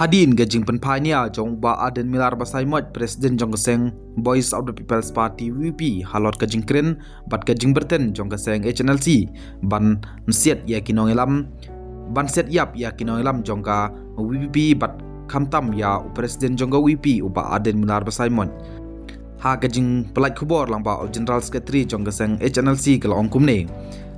Hadin gajing penpania jong ba Aden Milar Basaimot Presiden jong keseng Voice of the People's Party VP halot gajing kren bat gajing berten jong keseng HNLC ban nsiet ya kinongelam ban set yap ya kinongelam jong ka VP bat kamtam ya Presiden jong ka VP uba Aden Milar Basaimot ha gajing pelat kubor lang ba General Secretary jong keseng HNLC kalau ongkum ne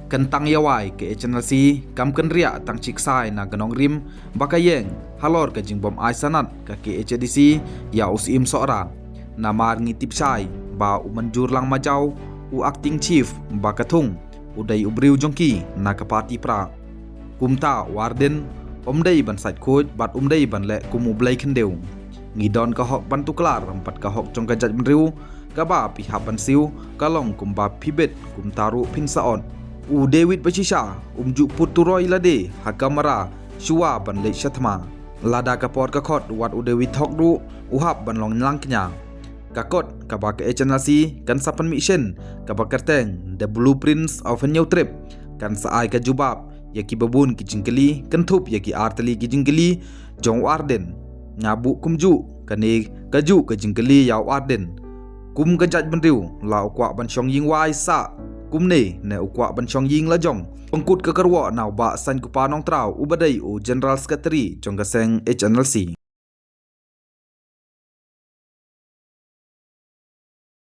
kentang yawai ke HNLC kam kenria tang ciksai na ganong rim bakayeng halor ke jingbom ai sanat ke HDC ya usim sora na mar ngitip sai ba umanjur lang majau u acting chief ba katung udai ubriu jongki na ke parti pra kumta warden omdai ban sait khoj bat umdai ban le kumu blai khendeu ngidon ka hok ban tuklar empat ka hok jong ka jaj menriu ka ba pihak ban siu kalong kumba pibet kumtaru pinsaon u David Bachisha umjuk puturoi lade hakamara shua ban le shatma lada kapor ka khot wat u David thok du uhap ban long lang knya kakot kaba ke HNLC kan sapan mission kaba kerteng the blueprints of a new trip kan saai ka jubab yaki babun ki jingkeli kan thup yaki artali ki jingkeli jong warden ngabu kumju kane kaju ka jingkeli ya warden kum ka jaj banriu la ukwa ban shong ying wai sa kumne ne ukwa ban chong ying la jong pengkut ke kerwa nau ba san kupa nong trau ubadai u General Secretary jong gaseng HNLC